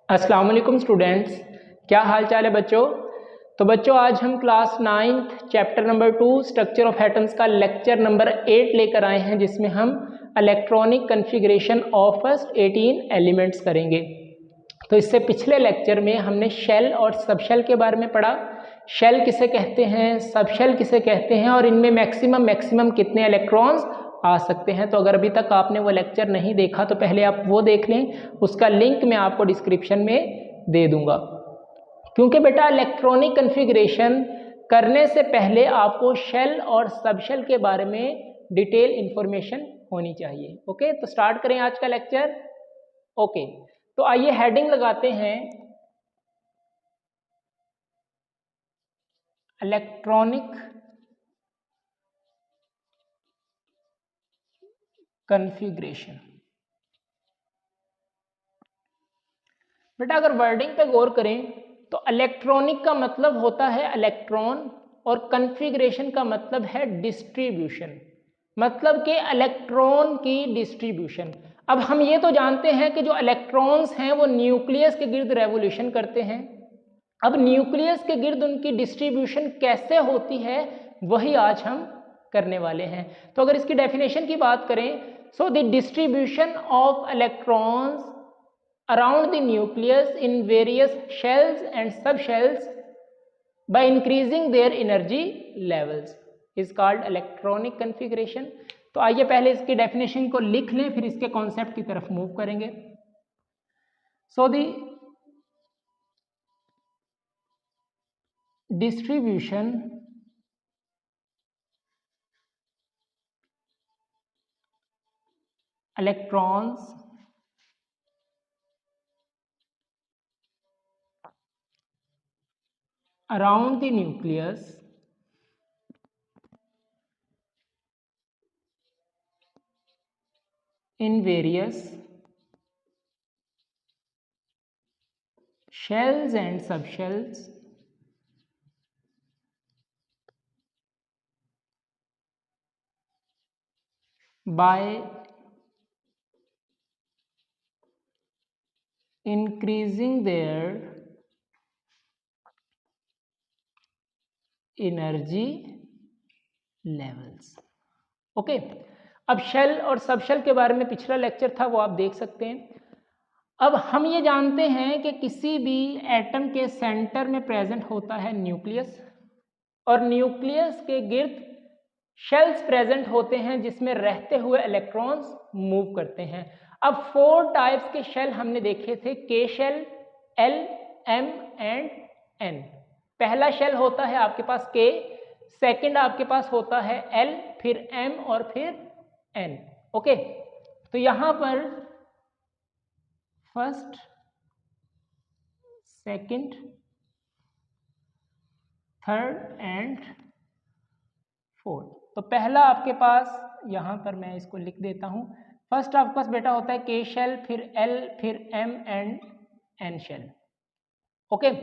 अस्सलाम वालेकुम स्टूडेंट्स, क्या हाल चाल है बच्चों। तो बच्चों आज हम class 9th chapter number 2 structure of atoms का लेक्चर नंबर 8 लेकर आए हैं, जिसमें हम electronic configuration of first 18 elements करेंगे। तो इससे पिछले लेक्चर में हमने शेल और सबशेल के बारे में पढ़ा। शेल किसे कहते हैं, सबशेल किसे कहते हैं और इनमें मैक्सिमम कितने इलेक्ट्रॉन्स आ सकते हैं। तो अगर अभी तक आपने वो लेक्चर नहीं देखा तो पहले आप वो देख लें, उसका लिंक मैं आपको डिस्क्रिप्शन में दे दूंगा। क्योंकि बेटा इलेक्ट्रॉनिक कन्फिग्रेशन करने से पहले आपको शेल और सबशेल के बारे में डिटेल इंफॉर्मेशन होनी चाहिए। ओके, तो स्टार्ट करें आज का लेक्चर। ओके, तो आइए हेडिंग लगाते हैं, इलेक्ट्रॉनिक कन्फिग्रेशन। बेटा अगर वर्डिंग पे गौर करें तो इलेक्ट्रॉनिक का मतलब होता है इलेक्ट्रॉन और कन्फिग्रेशन का मतलब है डिस्ट्रीब्यूशन, मतलब कि इलेक्ट्रॉन की डिस्ट्रीब्यूशन। अब हम ये तो जानते हैं कि जो इलेक्ट्रॉन्स हैं वो न्यूक्लियस के गिर्द रेवोल्यूशन करते हैं। अब न्यूक्लियस के गिर्द उनकी डिस्ट्रीब्यूशन कैसे होती है वही आज हम करने वाले हैं। तो अगर इसकी डेफिनेशन की बात करें, so the distribution of electrons around the nucleus in various shells and subshells by increasing their energy levels is called electronic configuration। तो आइए पहले इसकी डेफिनेशन को लिख लें, फिर इसके कॉन्सेप्ट की तरफ मूव करेंगे। So the distribution electrons around the nucleus in various shells and subshells by increasing their energy levels. Okay, अब शेल और सबशेल के बारे में पिछला लेक्चर था, वो आप देख सकते हैं। अब हम ये जानते हैं कि किसी भी एटम के सेंटर में प्रेजेंट होता है न्यूक्लियस, और न्यूक्लियस के गिर्द शेल्स प्रेजेंट होते हैं जिसमें रहते हुए इलेक्ट्रॉन्स मूव करते हैं। अब 4 टाइप्स के शेल हमने देखे थे, K shell, L, M and N. पहला शेल होता है आपके पास के, सेकंड आपके पास होता है एल, फिर एम और फिर एन। ओके, तो यहां पर first, second, third and fourth. तो पहला आपके पास, यहां पर मैं इसको लिख देता हूं, फर्स्ट आपके पास बेटा होता है के शेल, फिर एल, फिर M and N shell. Okay,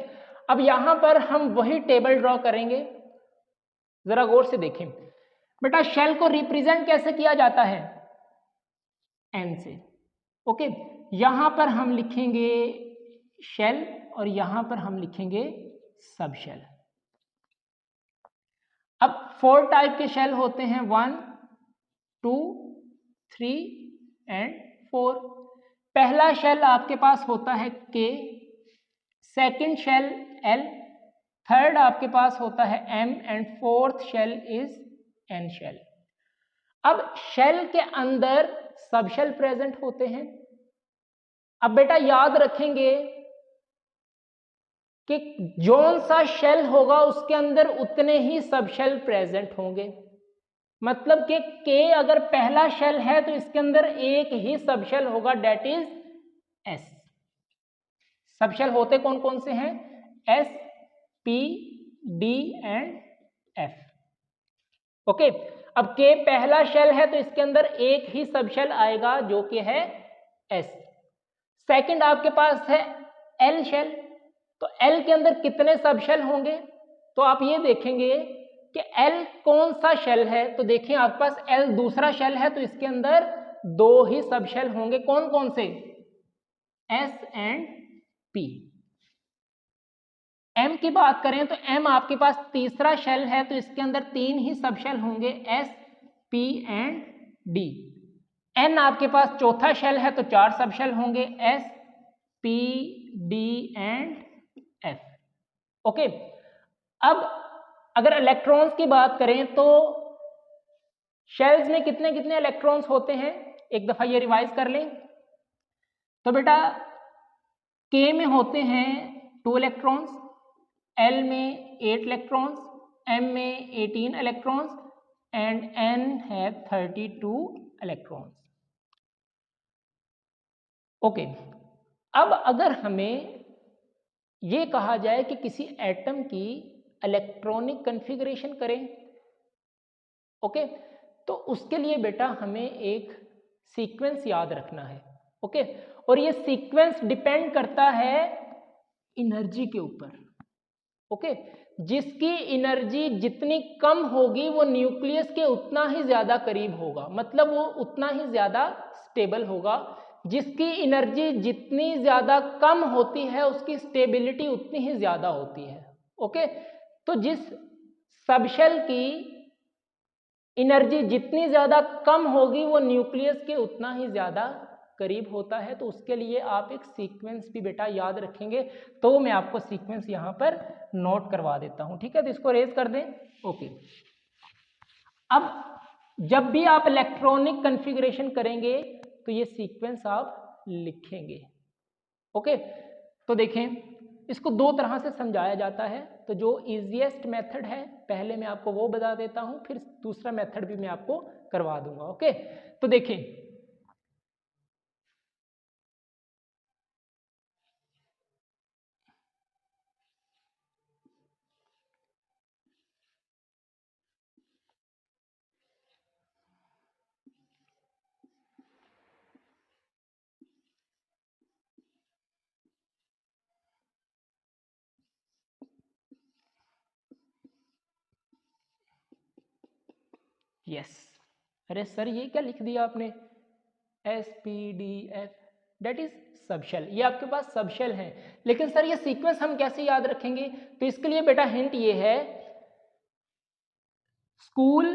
अब यहां पर हम वही टेबल ड्रॉ करेंगे, जरा गौर से देखें। बेटा शेल को रिप्रेजेंट कैसे किया जाता है, एन से। ओके, यहां पर हम लिखेंगे शेल और यहां पर हम लिखेंगे सब शेल। अब 4 टाइप के शेल होते हैं, 1, 2, 3 एंड 4। पहला शेल आपके पास होता है के, सेकंड शेल एल, थर्ड आपके पास होता है M and fourth shell is N shell. अब शेल के अंदर सब शेल प्रेजेंट होते हैं। अब बेटा याद रखेंगे कि जौन सा शेल होगा उसके अंदर उतने ही सब शेल प्रेजेंट होंगे। मतलब कि के अगर पहला शेल है तो इसके अंदर एक ही सब शेल होगा, डेट इज एस। सब शेल होते कौन कौन से हैं, S, P, D and F. Okay, अब के पहला शेल है तो इसके अंदर एक ही सब शेल आएगा जो कि है एस। सेकंड आपके पास है एल शेल, तो एल के अंदर कितने सब शेल होंगे, तो आप ये देखेंगे कि एल कौन सा शेल है। तो देखिए आपके पास एल दूसरा शेल है तो इसके अंदर 2 ही सब शेल होंगे, कौन कौन से, एस एंड पी। एम की बात करें तो एम आपके पास तीसरा शेल है, तो इसके अंदर 3 ही सब शेल होंगे, S, P and D. N आपके पास चौथा शेल है तो 4 सब शेल होंगे, S, P, D and F. Okay, अब अगर इलेक्ट्रॉन्स की बात करें तो शेल्स में कितने कितने इलेक्ट्रॉन्स होते हैं, एक दफा ये रिवाइज कर लें। तो बेटा के में होते हैं 2 इलेक्ट्रॉन्स, एल में 8 इलेक्ट्रॉन्स, एम में 18 इलेक्ट्रॉन्स एंड एन है 32 इलेक्ट्रॉन्स। ओके, अब अगर हमें ये कहा जाए कि किसी एटम की इलेक्ट्रॉनिक कॉन्फ़िगरेशन करें, ओके, तो उसके लिए बेटा हमें एक सीक्वेंस याद रखना है। ओके, और ये सीक्वेंस डिपेंड करता है एनर्जी के ऊपर। ओके, जिसकी एनर्जी जितनी कम होगी वो न्यूक्लियस के उतना ही ज्यादा करीब होगा, मतलब वो उतना ही ज्यादा स्टेबल होगा। जिसकी एनर्जी जितनी ज्यादा कम होती है उसकी स्टेबिलिटी उतनी ही ज्यादा होती है। ओके, तो जिस सबशेल की एनर्जी जितनी ज्यादा कम होगी वो न्यूक्लियस के उतना ही ज्यादा करीब होता है। तो उसके लिए आप एक सीक्वेंस भी बेटा याद रखेंगे, तो मैं आपको सीक्वेंस यहां पर नोट करवा देता हूं। ठीक है, तो इसको रेज कर दें। ओके, अब जब भी आप इलेक्ट्रॉनिक कॉन्फ़िगरेशन करेंगे तो ये सीक्वेंस आप लिखेंगे। ओके, तो देखें, इसको 2 तरह से समझाया जाता है। तो जो इजीएस्ट मेथड है पहले मैं आपको वो बता देता हूं, फिर दूसरा मेथड भी मैं आपको करवा दूंगा। ओके, तो देखें, यस, अरे सर ये क्या लिख दिया आपने, s P d f, that is subshell. ये आपके पास सबशेल है, लेकिन सर ये सीक्वेंस हम कैसे याद रखेंगे? तो इसके लिए बेटा हिंट ये है, school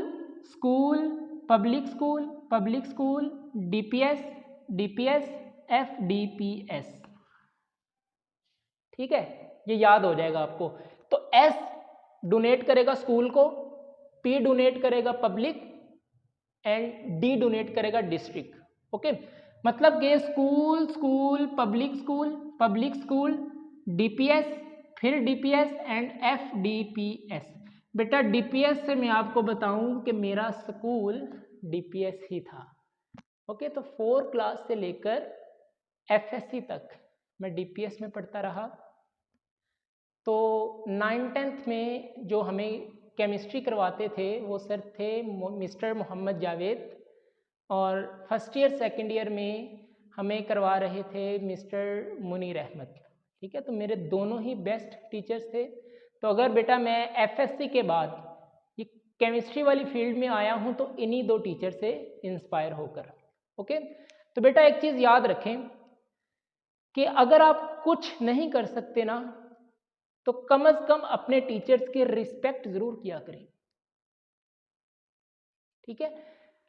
school public school public school, DPS DPS, FDPS. ठीक है, ये याद हो जाएगा आपको। तो एस डोनेट करेगा स्कूल को, पी डोनेट करेगा पब्लिक एंड डी डोनेट करेगा डिस्ट्रिक्ट। ओके, मतलब कि school school public school DPS, फिर डीपीएस एंड एफडीपीएस। बेटा डीपीएस से मैं आपको बताऊं कि मेरा स्कूल डीपीएस ही था। ओके, तो 4 क्लास से लेकर एफएससी तक मैं डीपीएस में पढ़ता रहा। तो 9th-10th में जो हमें केमिस्ट्री करवाते थे वो सर थे मिस्टर मोहम्मद जावेद, और फर्स्ट ईयर सेकंड ईयर में हमें करवा रहे थे मिस्टर मुनीर अहमद। ठीक है, तो मेरे दोनों ही बेस्ट टीचर्स थे। तो अगर बेटा मैं एफएससी के बाद ये केमिस्ट्री वाली फील्ड में आया हूँ तो इन्हीं 2 टीचर से इंस्पायर होकर। ओके, तो बेटा एक चीज़ याद रखें कि अगर आप कुछ नहीं कर सकते ना, तो कम से कम अपने टीचर्स की रिस्पेक्ट जरूर किया करें। ठीक है,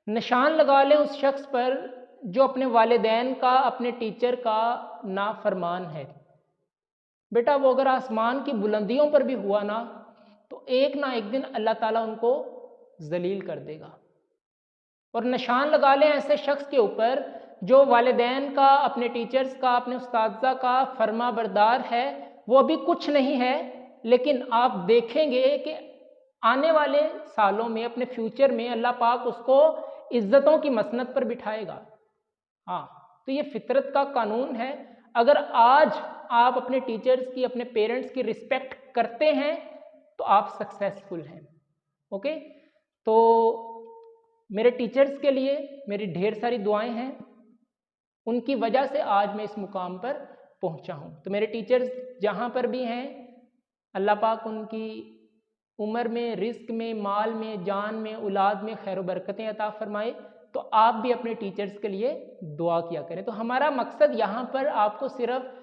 निशान लगा लें उस शख्स पर जो अपने वालिदैन का, अपने टीचर का नाफरमान है। बेटा वो अगर आसमान की बुलंदियों पर भी हुआ ना, तो एक ना एक दिन अल्लाह ताला उनको जलील कर देगा। और निशान लगा लें ऐसे शख्स के ऊपर जो वालिदैन का, अपने टीचर्स का, अपने उस्ताज़ा का फर्मा बरदार है। वो अभी कुछ नहीं है, लेकिन आप देखेंगे कि आने वाले सालों में, अपने फ्यूचर में अल्लाह पाक उसको इज्जतों की मसनद पर बिठाएगा। हाँ, तो ये फितरत का कानून है। अगर आज आप अपने टीचर्स की, अपने पेरेंट्स की रिस्पेक्ट करते हैं तो आप सक्सेसफुल हैं। ओके, तो मेरे टीचर्स के लिए मेरी ढेर सारी दुआएं हैं, उनकी वजह से आज मैं इस मुकाम पर पहुंचा हूं। तो मेरे टीचर्स जहां पर भी हैं, अल्लाह पाक उनकी उम्र में, रिस्क में, माल में, जान में, औलाद में खैर बरकतें अता फरमाए। तो आप भी अपने टीचर्स के लिए दुआ किया करें। तो हमारा मकसद यहाँ पर आपको सिर्फ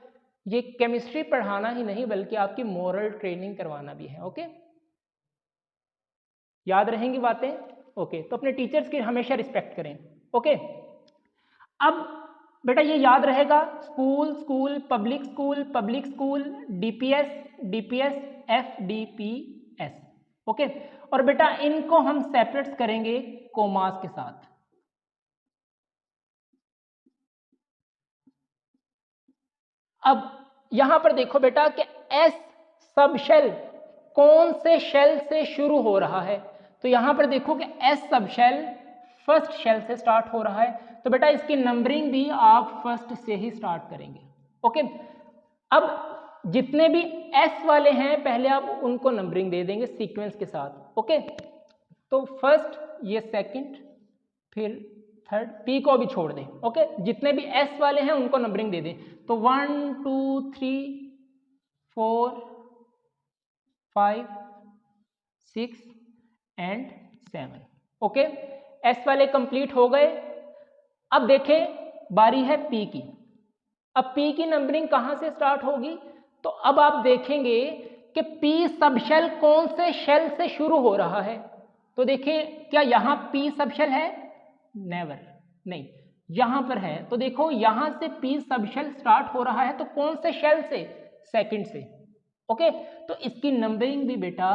ये केमिस्ट्री पढ़ाना ही नहीं बल्कि आपकी मोरल ट्रेनिंग करवाना भी है। ओके, याद रहेंगी बातें। ओके, तो अपने टीचर्स की हमेशा रिस्पेक्ट करें। ओके, अब बेटा ये याद रहेगा, school school, public school, public school, DPS DPS, FDPS. Okay, और बेटा इनको हम सेपरेट करेंगे कोमास के साथ। अब यहां पर देखो बेटा कि एस सब शेल कौन से शेल से शुरू हो रहा है, तो यहां पर देखो कि एस सब शेल फर्स्ट शेल से स्टार्ट हो रहा है, तो बेटा इसकी नंबरिंग भी आप फर्स्ट से ही स्टार्ट करेंगे। ओके, अब जितने भी एस वाले हैं पहले आप उनको नंबरिंग दे देंगे सीक्वेंस के साथ। ओके, तो फर्स्ट, ये सेकंड, फिर थर्ड, पी को भी छोड़ दें। ओके, जितने भी एस वाले हैं उनको नंबरिंग दे दें, तो 1 2 3 4 5 6 एंड 7। ओके, एस वाले कंप्लीट हो गए। अब देखें बारी है पी की। अब पी की नंबरिंग कहां से स्टार्ट होगी, तो अब आप देखेंगे कि पी सब शेल कौन से शेल से शुरू हो रहा है, तो देखिए क्या यहां पी सब शेल है, नेवर, नहीं, यहां पर है, तो देखो यहां से पी सब शेल स्टार्ट हो रहा है, तो कौन से शेल से, सेकंड से। ओके, तो इसकी नंबरिंग भी बेटा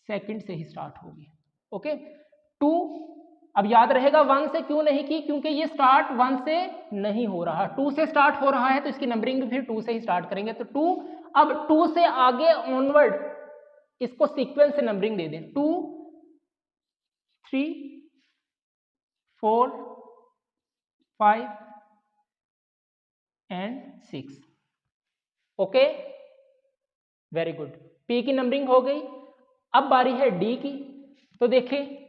सेकंड से ही स्टार्ट होगी। ओके, 2, अब याद रहेगा 1 से क्यों नहीं की, क्योंकि ये स्टार्ट 1 से नहीं हो रहा, 2 से स्टार्ट हो रहा है, तो इसकी नंबरिंग भी फिर 2 से ही स्टार्ट करेंगे, तो 2, अब 2 से आगे ऑनवर्ड इसको सीक्वेंस से नंबरिंग दे दें, 2 3 4 5 and 6। Okay, very good, P की नंबरिंग हो गई। अब बारी है डी की, तो देखें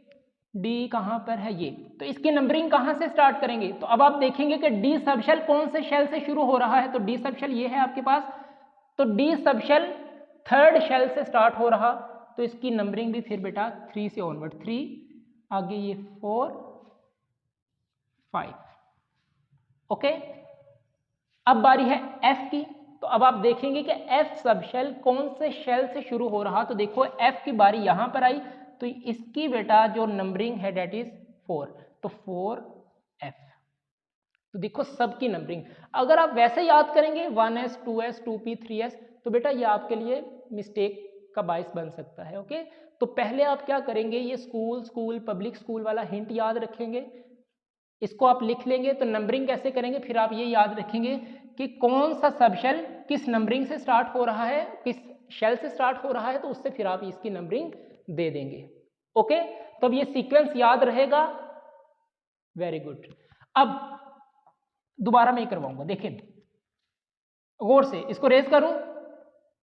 डी कहां पर है, ये, तो इसकी नंबरिंग कहां से स्टार्ट करेंगे, तो अब आप देखेंगे कि डी सब शेल कौन से शेल से शुरू हो रहा है, तो डी सब शेल ये है आपके पास, तो d sub shell third shell से स्टार्ट हो रहा, तो इसकी नंबरिंग भी फिर बेटा 3 से ऑनवर्ड, 3 आगे ये 4 5। ओके, अब बारी है एफ की, तो अब आप देखेंगे कि एफ सब शेल कौन से शेल से शुरू हो रहा, तो देखो एफ की बारी यहां पर आई, तो इसकी बेटा जो नंबरिंग है डेट इज 4, तो 4F। तो देखो सबकी नंबरिंग, अगर आप वैसे याद करेंगे 1S 2S 2P 3S, तो बेटा ये आपके लिए मिस्टेक का बायस बन सकता है। ओके, तो पहले आप क्या करेंगे, ये स्कूल स्कूल पब्लिक स्कूल वाला हिंट याद रखेंगे, इसको आप लिख लेंगे, तो नंबरिंग कैसे करेंगे, फिर आप ये याद रखेंगे कि कौन सा सब शेल किस नंबरिंग से स्टार्ट हो रहा है, किस शेल से स्टार्ट हो रहा है, तो उससे फिर आप इसकी नंबरिंग दे देंगे। ओके, तो अब ये सीक्वेंस याद रहेगा, वेरी गुड। अब दोबारा मैं करवाऊंगा, देखें गौर से, इसको रेज करूं,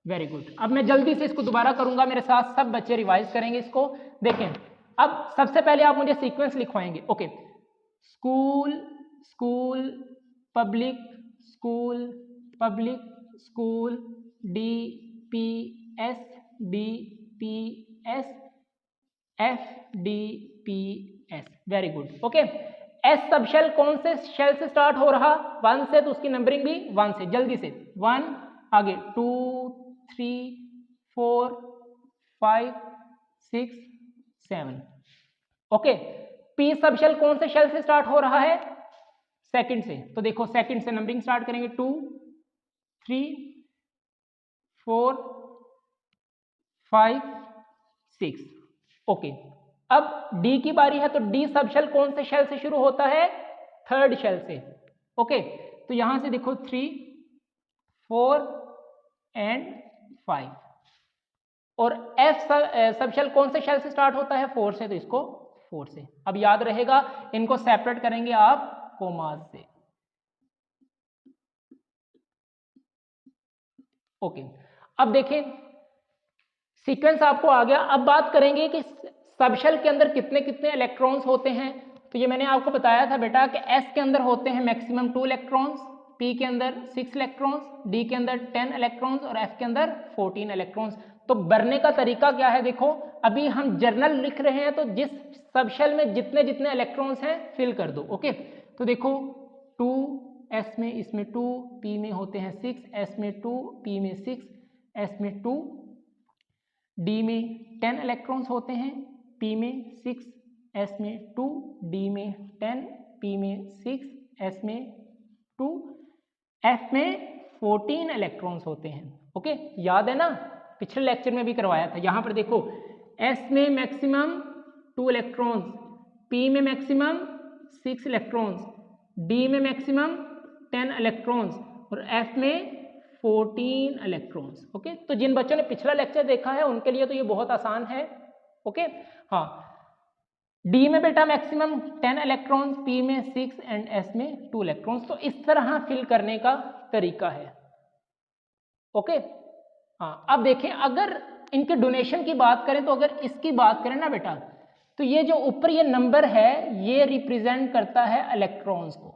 वेरी गुड। अब मैं जल्दी से इसको दोबारा करूंगा, मेरे साथ सब बच्चे रिवाइज करेंगे इसको। देखें, अब सबसे पहले आप मुझे सीक्वेंस लिखवाएंगे। Okay, school school public school public school, DPS DPS FDPS, very good. Okay, S सब शेल कौन से शेल से स्टार्ट हो रहा, 1 से, तो उसकी नंबरिंग भी 1 से, जल्दी से 1 आगे 2 3 4 5 6 7। ओके, पी सब शेल कौन से शेल से स्टार्ट हो रहा है, सेकंड से, तो देखो सेकंड से नंबरिंग स्टार्ट करेंगे, 2 3 4 5 6। ओके, अब डी की बारी है, तो डी सब शेल कौन से शेल से शुरू होता है, थर्ड शेल से। ओके, तो यहां से देखो 3 4 एंड 5, और एफ सब शेल कौन से शेल से स्टार्ट होता है, 4 से, तो इसको 4 से। अब याद रहेगा, इनको सेपरेट करेंगे आप कोमास से। ओके, अब देखें सीक्वेंस आपको आ गया। अब बात करेंगे कि सब शेल के अंदर कितने कितने इलेक्ट्रॉन्स होते हैं, तो ये मैंने आपको बताया था बेटा कि एस के अंदर होते हैं मैक्सिमम 2 इलेक्ट्रॉन्स, पी के अंदर 6 इलेक्ट्रॉन्स, डी के अंदर 10 इलेक्ट्रॉन्स और एफ के अंदर 14 इलेक्ट्रॉन्स। तो भरने का तरीका क्या है, देखो अभी हम जर्नल लिख रहे हैं, तो जिस सब शेल में जितने जितने इलेक्ट्रॉन्स हैं फिल कर दो। ओके, तो देखो 2 S में इसमें 2, P में होते हैं 6, S में 2, P में 6, S में 2, D में 10 इलेक्ट्रॉन्स होते हैं, P में 6, S में 2, D में 10, P में 6, S में 2, F में 14 इलेक्ट्रॉन्स होते हैं। ओके, याद है ना, पिछले लेक्चर में भी करवाया था। यहाँ पर देखो S में मैक्सिमम 2 इलेक्ट्रॉन्स, P में मैक्सिमम 6 इलेक्ट्रॉन्स, D में मैक्सिमम 10 इलेक्ट्रॉन्स और F में 14 इलेक्ट्रॉन्स। ओके, तो जिन बच्चों ने पिछला लेक्चर देखा है उनके लिए तो ये बहुत आसान है। ओके, हाँ, D में बेटा मैक्सिमम 10 इलेक्ट्रॉन्स, P में 6 एंड S में 2 इलेक्ट्रॉन्स। तो इस तरह फिल करने का तरीका है। ओके, हाँ, अब देखें अगर इनके डोनेशन की बात करें तो अगर इसकी बात करें ना बेटा, तो ये जो ऊपर ये नंबर है ये रिप्रेजेंट करता है इलेक्ट्रॉन्स को।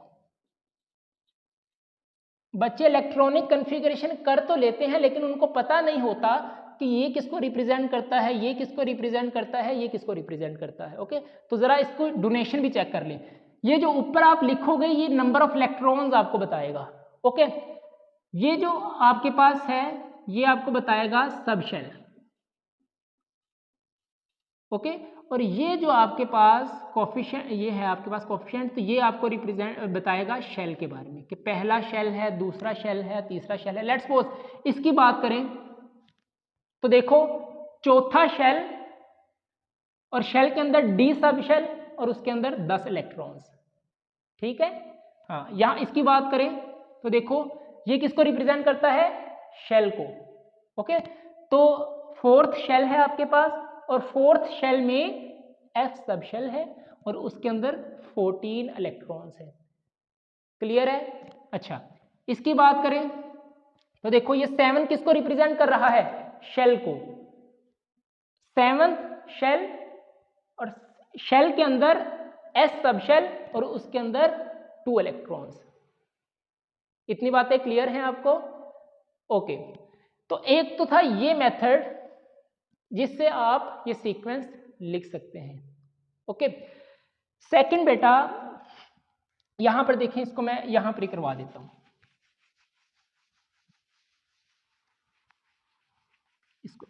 बच्चे इलेक्ट्रॉनिक कॉन्फ़िगरेशन कर तो लेते हैं लेकिन उनको पता नहीं होता कि ये किसको रिप्रेजेंट करता है, ये किसको रिप्रेजेंट करता है, ये किसको रिप्रेजेंट करता है। ओके, तो जरा इसको डोनेशन भी चेक कर लें। ये जो ऊपर आप लिखोगे ये नंबर ऑफ इलेक्ट्रॉन्स आपको बताएगा। ओके, ये जो आपके पास है ये आपको बताएगा सब शेल। ओके, और ये जो आपके पास कोफिशिएंट ये है आपके पास कोफिशिएंट, तो ये आपको रिप्रेजेंट बताएगा शेल के बारे में कि पहला शेल है, दूसरा शेल है, तीसरा शेल है। लेट्स सपोज इसकी बात करें तो देखो चौथा शेल और शेल के अंदर डी सब शेल और उसके अंदर 10 इलेक्ट्रॉन्स। ठीक है, हाँ, यहां इसकी बात करें तो देखो ये किसको रिप्रेजेंट करता है, शेल को। ओके, तो फोर्थ शेल है आपके पास और फोर्थ शेल में एफ सब शेल है और उसके अंदर 14 इलेक्ट्रॉन्स है। क्लियर है? अच्छा, इसकी बात करें तो देखो ये 7 किसको रिप्रेजेंट कर रहा है, शेल को। 7th शेल और शेल के अंदर एस सब शेल और उसके अंदर 2 इलेक्ट्रॉन्स। इतनी बातें क्लियर हैं आपको? ओके, तो एक तो था ये मेथड जिससे आप ये सीक्वेंस लिख सकते हैं। ओके, सेकंड बेटा यहां पर देखें, इसको मैं यहां पर ही करवा देता हूं। इसको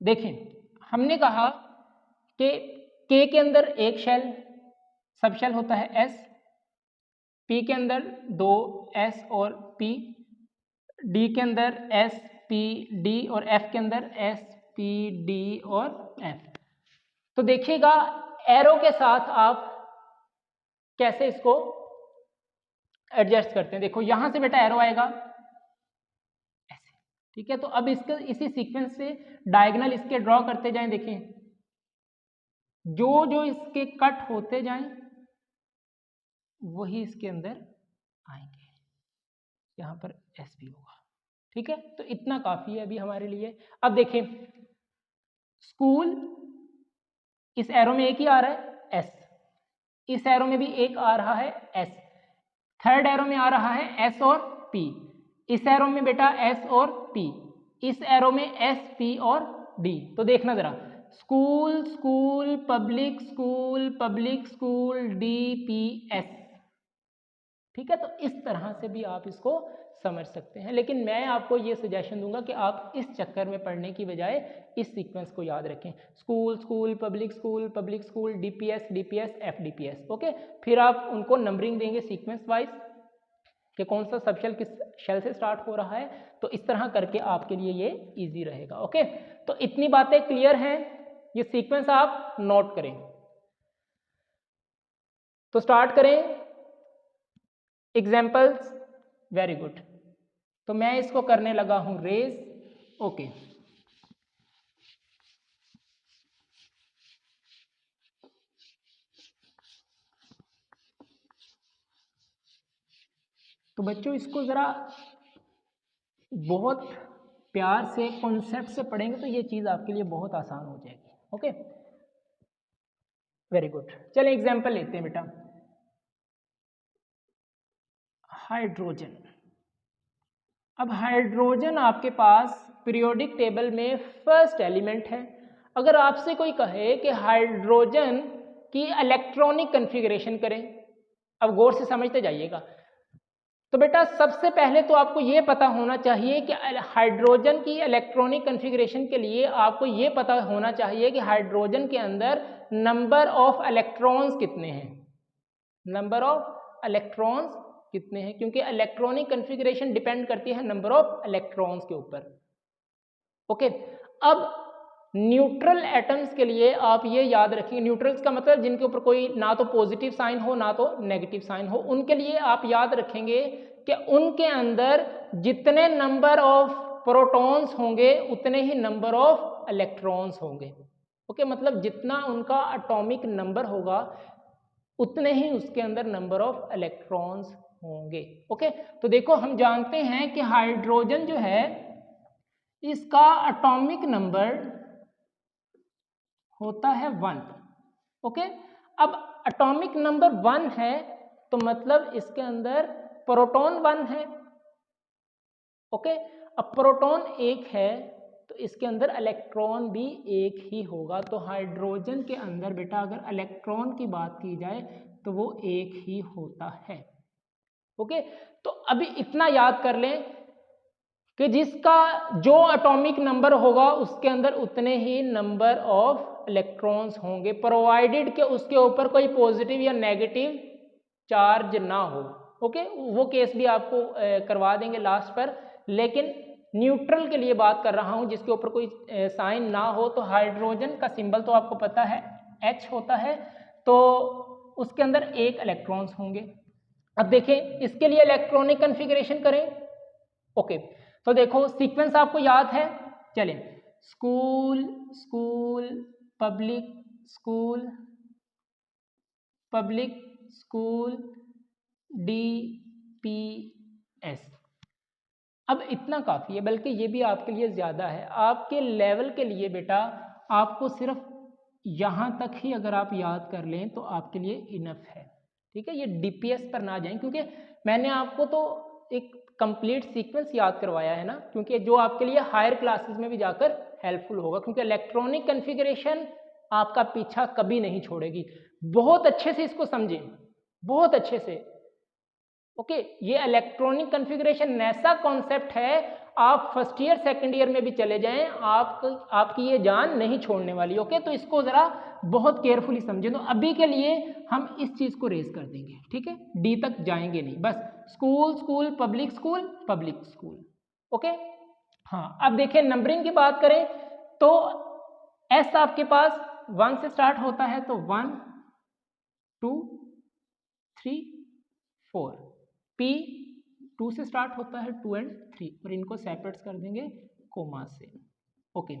देखें, हमने कहा कि के अंदर एक शेल सब शेल होता है एस, पी के अंदर 2 एस और पी, डी के अंदर एस पी डी और एफ के अंदर एस पी डी और एफ। तो देखिएगा एरो के साथ आप कैसे इसको एडजस्ट करते हैं। देखो यहां से बेटा एरो आएगा ऐसे, ठीक है। तो अब इसके इसी सीक्वेंस से डायगोनल इसके ड्रॉ करते जाएं। देखें जो जो इसके कट होते जाएं वही इसके अंदर आएंगे। यहां पर एस भी होगा, ठीक है। तो इतना काफी है अभी हमारे लिए। अब देखें स्कूल, इस एरो में एक ही आ रहा है एस, इस एरो में भी एक आ रहा है एस, थर्ड एरो में आ रहा है एस और पी, इस एरो में बेटा एस और पी, इस एरो में एस पी और डी। तो देखना जरा, school school public school public school D P S, ठीक है। तो इस तरह से भी आप इसको समझ सकते हैं, लेकिन मैं आपको ये सजेशन दूंगा कि आप इस चक्कर में पढ़ने की बजाय इस सीक्वेंस को याद रखें, school school public school DPS DPS F DPS. Okay, फिर आप उनको नंबरिंग देंगे सीक्वेंस वाइज कि कौन सा सब शेल किस शेल से स्टार्ट हो रहा है। तो इस तरह करके आपके लिए ये इजी रहेगा। ओके, तो इतनी बातें क्लियर हैं, ये सीक्वेंस आप नोट करें। तो स्टार्ट करें एग्जाम्पल्स। वेरी गुड, तो मैं इसको करने लगा हूं रेज। ओके, तो बच्चों इसको जरा बहुत प्यार से कॉन्सेप्ट से पढ़ेंगे तो ये चीज आपके लिए बहुत आसान हो जाएगी। Okay, very good. चलिए एग्जाम्पल लेते हैं बेटा। हाइड्रोजन, अब हाइड्रोजन आपके पास पीरियोडिक टेबल में फर्स्ट एलिमेंट है। अगर आपसे कोई कहे कि हाइड्रोजन कि इलेक्ट्रॉनिक कन्फिगरेशन करें। अब गौर से समझते जाइएगा। तो बेटा सबसे पहले तो आपको ये पता होना चाहिए कि हाइड्रोजन की इलेक्ट्रॉनिक कन्फिगरेशन के लिए आपको ये पता होना चाहिए कि हाइड्रोजन के अंदर नंबर ऑफ इलेक्ट्रॉन्स कितने हैं, नंबर ऑफ इलेक्ट्रॉन्स कितने हैं, क्योंकि इलेक्ट्रॉनिक कन्फिगरेशन डिपेंड करती है नंबर ऑफ इलेक्ट्रॉन्स के ऊपर। ओके, अब न्यूट्रल एटम्स के लिए आप ये याद रखिए, न्यूट्रल्स का मतलब जिनके ऊपर कोई ना तो पॉजिटिव साइन हो ना तो नेगेटिव साइन हो, उनके लिए आप याद रखेंगे कि उनके अंदर जितने नंबर ऑफ प्रोटॉन्स होंगे उतने ही नंबर ऑफ इलेक्ट्रॉन्स होंगे। ओके, मतलब जितना उनका एटॉमिक नंबर होगा उतने ही उसके अंदर नंबर ऑफ इलेक्ट्रॉन्स होंगे। ओके, तो देखो हम जानते हैं कि हाइड्रोजन जो है इसका एटॉमिक नंबर होता है 1। ओके, अब एटॉमिक नंबर 1 है तो मतलब इसके अंदर प्रोटॉन 1 है। ओके, अब प्रोटॉन 1 है तो इसके अंदर इलेक्ट्रॉन भी 1 ही होगा। तो हाइड्रोजन के अंदर बेटा अगर इलेक्ट्रॉन की बात की जाए तो वो 1 ही होता है। ओके, तो अभी इतना याद कर लें कि जिसका जो एटॉमिक नंबर होगा उसके अंदर उतने ही नंबर ऑफ इलेक्ट्रॉन्स होंगे, प्रोवाइडेड कि उसके ऊपर कोई पॉजिटिव या नेगेटिव चार्ज ना हो। ओके, वो केस भी आपको करवा देंगे लास्ट पर, लेकिन न्यूट्रल के लिए बात कर रहा हूं जिसके ऊपर कोई साइन ना हो। तो हाइड्रोजन का सिंबल तो आपको पता है H होता है, तो उसके अंदर 1 इलेक्ट्रॉन्स होंगे। अब देखें इसके लिए इलेक्ट्रॉनिक कन्फिगरेशन करें। ओके, तो देखो सीक्वेंस आपको याद है, चलें school school public school public school DPS। अब इतना काफ़ी है, बल्कि ये भी आपके लिए ज़्यादा है। आपके लेवल के लिए बेटा आपको सिर्फ यहाँ तक ही अगर आप याद कर लें तो आपके लिए इनफ है। ठीक है, ये DPS पर ना जाएं, क्योंकि मैंने आपको तो एक कंप्लीट सीक्वेंस याद करवाया है ना, क्योंकि जो आपके लिए हायर क्लासेस में भी जाकर हेल्पफुल होगा, क्योंकि इलेक्ट्रॉनिक कन्फिगरेशन आपका पीछा कभी नहीं छोड़ेगी। बहुत अच्छे से इसको समझें, बहुत अच्छे से। ओके, ये इलेक्ट्रॉनिक कन्फिगरेशन ऐसा कॉन्सेप्ट है, आप फर्स्ट ईयर सेकंड ईयर में भी चले जाएं आपकी ये जान नहीं छोड़ने वाली। ओके, तो इसको जरा बहुत केयरफुली समझें। तो अभी के लिए हम इस चीज को रेज कर देंगे, ठीक है, डी तक जाएंगे नहीं, बस school school public school public school. Okay, हाँ, अब देखिए नंबरिंग की बात करें तो एस आपके पास 1 से स्टार्ट होता है, तो 1 2 3 4। P 2 से स्टार्ट होता है, 2 और 3, और इनको सेपरेट कर देंगे कोमा से। ओके,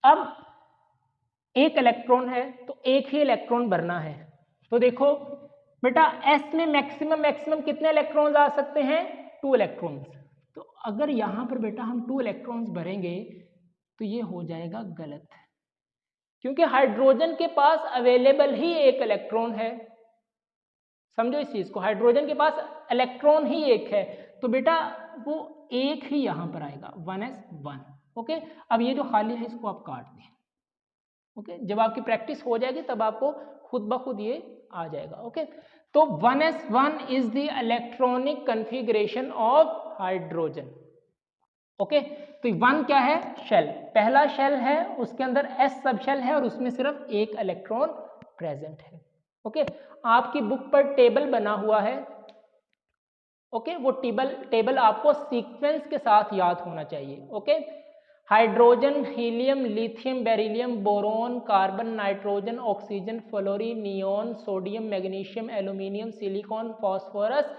अब एक इलेक्ट्रॉन है तो एक ही इलेक्ट्रॉन भरना है। तो देखो बेटा S में मैक्सिमम कितने इलेक्ट्रॉन्स आ सकते हैं, 2 इलेक्ट्रॉन्स। तो अगर यहां पर बेटा हम 2 इलेक्ट्रॉन्स भरेंगे तो ये हो जाएगा गलत, क्योंकि हाइड्रोजन के पास अवेलेबल ही एक इलेक्ट्रॉन है। समझो इस चीज को, हाइड्रोजन के पास इलेक्ट्रॉन ही एक है, तो बेटा वो एक ही यहां पर आएगा 1s1। ओके, अब ये जो खाली है इसको आप काट दें। ओके, जब आपकी प्रैक्टिस हो जाएगी तब आपको खुद ब खुद ये आ जाएगा। ओके, तो 1s1 is the electronic configuration of hydrogen. Okay, तो 1 क्या है, शेल, पहला शेल है, उसके अंदर S सब शेल है और उसमें सिर्फ एक इलेक्ट्रॉन प्रेजेंट है। ओके, आपकी बुक पर टेबल बना हुआ है। ओके, वो टेबल आपको सीक्वेंस के साथ याद होना चाहिए। Okay, hydrogen, helium, lithium, beryllium, boron, carbon, nitrogen, oxygen, fluorine, neon, sodium, magnesium, aluminium, silicon, phosphorus,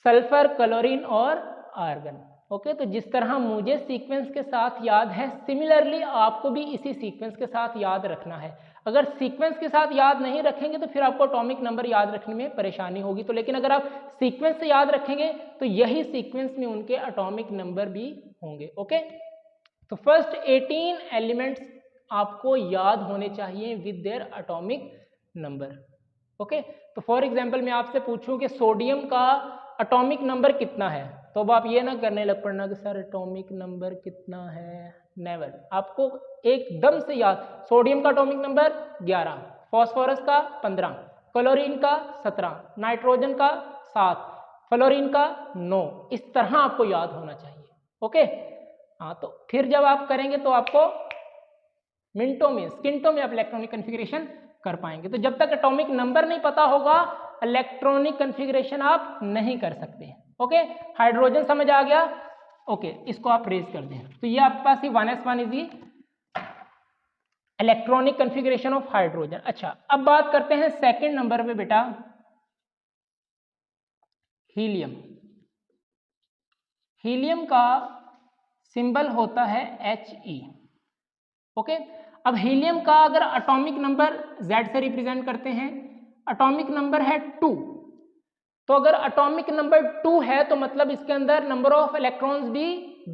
sulphur, chlorine और आर्गन। ओके, तो जिस तरह मुझे सीक्वेंस के साथ याद है, सिमिलरली आपको भी इसी सीक्वेंस के साथ याद रखना है। अगर सीक्वेंस के साथ याद नहीं रखेंगे तो फिर आपको एटॉमिक नंबर याद रखने में परेशानी होगी। तो लेकिन अगर आप सीक्वेंस से याद रखेंगे तो यही सीक्वेंस में उनके एटॉमिक नंबर भी होंगे। ओके, तो फर्स्ट 18 एलिमेंट्स आपको याद होने चाहिए with their atomic number. Okay, तो फॉर एग्जांपल मैं आपसे पूछूं कि सोडियम का एटॉमिक नंबर कितना है, तो अब आप ये ना करने लग पड़ना कि सर एटॉमिक नंबर कितना है, नेवर। आपको एकदम से याद, सोडियम का एटॉमिक नंबर 11, फॉस्फोरस का 15, क्लोरीन का 17, नाइट्रोजन का 7, फ्लोरीन का 9। इस तरह आपको याद होना चाहिए। ओके, हाँ, तो फिर जब आप करेंगे तो आपको मिनटों में, सेकंडों में आप इलेक्ट्रॉनिक कन्फिग्रेशन कर पाएंगे। तो जब तक एटॉमिक नंबर नहीं पता होगा इलेक्ट्रॉनिक कन्फिग्रेशन आप नहीं कर सकते। ओके, हाइड्रोजन समझ आ गया। ओके, इसको आप रेज कर दें। तो ये आपके पास ही 1s1 is the electronic configuration of hydrogen. अच्छा, अब बात करते हैं सेकंड नंबर पे बेटा, हीलियम। हीलियम का सिंबल होता है He। ओके, अब हीलियम का अगर एटॉमिक नंबर Z से रिप्रेजेंट करते हैं, एटॉमिक नंबर है 2। तो अगर एटॉमिक नंबर 2 है तो मतलब इसके अंदर नंबर ऑफ इलेक्ट्रॉन्स भी